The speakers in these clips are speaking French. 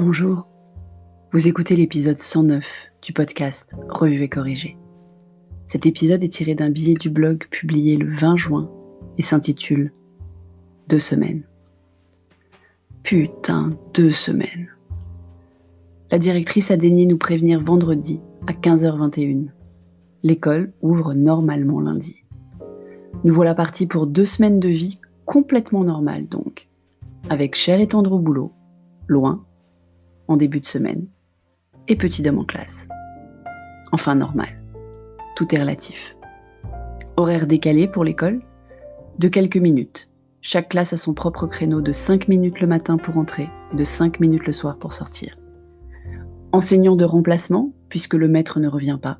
Bonjour, vous écoutez l'épisode 109 du podcast Revue et corrigé. Cet épisode est tiré d'un billet du blog publié le 20 juin et s'intitule « 2 semaines ». Putain, 2 semaines. La directrice a daigné nous prévenir vendredi à 15h21. L'école ouvre normalement lundi. Nous voilà partis pour 2 semaines de vie complètement normale donc, avec cher et tendre au boulot, loin, en début de semaine, et petit homme en classe. Enfin normal, tout est relatif. Horaire décalé pour l'école, de quelques minutes. Chaque classe a son propre créneau de 5 minutes le matin pour entrer et de 5 minutes le soir pour sortir. Enseignant de remplacement, puisque le maître ne revient pas.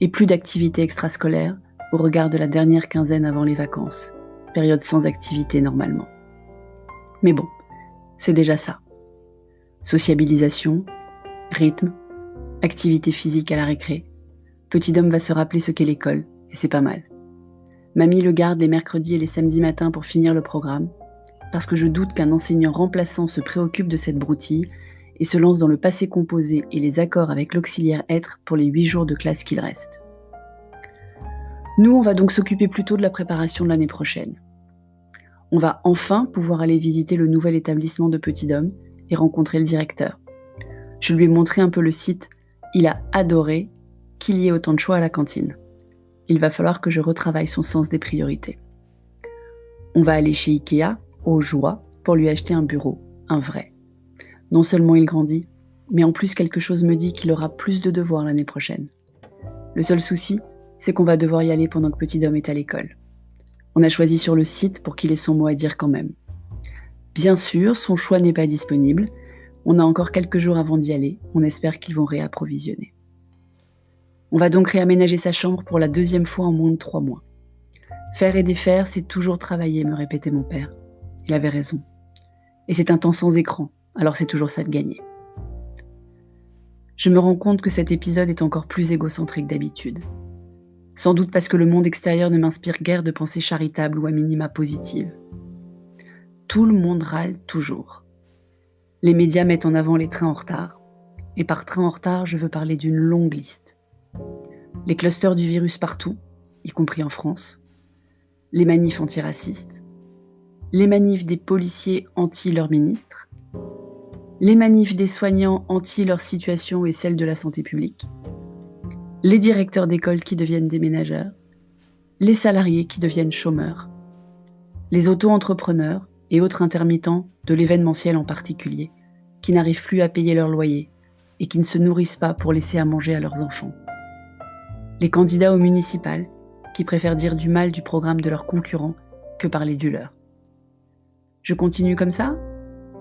Et plus d'activités extrascolaires au regard de la dernière quinzaine avant les vacances, période sans activité normalement. Mais bon, c'est déjà ça. Sociabilisation, rythme, activité physique à la récré. Petit homme va se rappeler ce qu'est l'école, et c'est pas mal. Mamie le garde les mercredis et les samedis matins pour finir le programme, parce que je doute qu'un enseignant remplaçant se préoccupe de cette broutille et se lance dans le passé composé et les accords avec l'auxiliaire être pour les 8 jours de classe qu'il reste. Nous, on va donc s'occuper plutôt de la préparation de l'année prochaine. On va enfin pouvoir aller visiter le nouvel établissement de Petit Homme et rencontrer le directeur. Je lui ai montré un peu le site, il a adoré qu'il y ait autant de choix à la cantine. Il va falloir que je retravaille son sens des priorités. On va aller chez Ikea, aux joies, pour lui acheter un bureau, un vrai. Non seulement il grandit, mais en plus quelque chose me dit qu'il aura plus de devoirs l'année prochaine. Le seul souci, c'est qu'on va devoir y aller pendant que Petit Homme est à l'école. On a choisi sur le site pour qu'il ait son mot à dire quand même. Bien sûr, son choix n'est pas disponible. On a encore quelques jours avant d'y aller. On espère qu'ils vont réapprovisionner. On va donc réaménager sa chambre pour la 2e fois en moins de 3 mois. Faire et défaire, c'est toujours travailler, me répétait mon père. Il avait raison. Et c'est un temps sans écran, alors c'est toujours ça de gagner. Je me rends compte que cet épisode est encore plus égocentrique d'habitude. Sans doute parce que le monde extérieur ne m'inspire guère de pensées charitables ou à minima positives. Tout le monde râle toujours. Les médias mettent en avant les trains en retard. Et par train en retard, je veux parler d'une longue liste. Les clusters du virus partout, y compris en France. Les manifs antiracistes. Les manifs des policiers anti leur ministre. Les manifs des soignants anti leur situation et celle de la santé publique. Les directeurs d'école qui deviennent déménageurs. Les salariés qui deviennent chômeurs. Les auto-entrepreneurs et autres intermittents de l'événementiel en particulier, qui n'arrivent plus à payer leur loyer et qui ne se nourrissent pas pour laisser à manger à leurs enfants. Les candidats aux municipales, qui préfèrent dire du mal du programme de leurs concurrents que parler du leur. Je continue comme ça,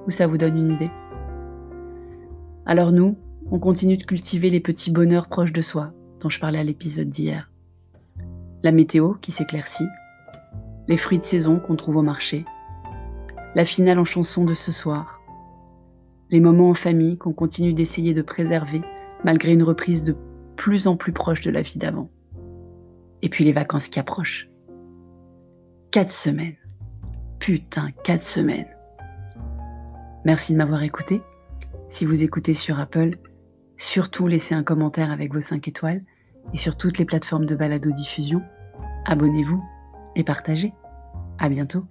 ou ça vous donne une idée? Alors nous, on continue de cultiver les petits bonheurs proches de soi, dont je parlais à l'épisode d'hier. La météo qui s'éclaircit, les fruits de saison qu'on trouve au marché, la finale en chanson de ce soir, les moments en famille qu'on continue d'essayer de préserver malgré une reprise de plus en plus proche de la vie d'avant. Et puis les vacances qui approchent. 4 semaines. Putain, 4 semaines. Merci de m'avoir écouté. Si vous écoutez sur Apple, surtout laissez un commentaire avec vos 5 étoiles et sur toutes les plateformes de balado-diffusion, abonnez-vous et partagez. À bientôt.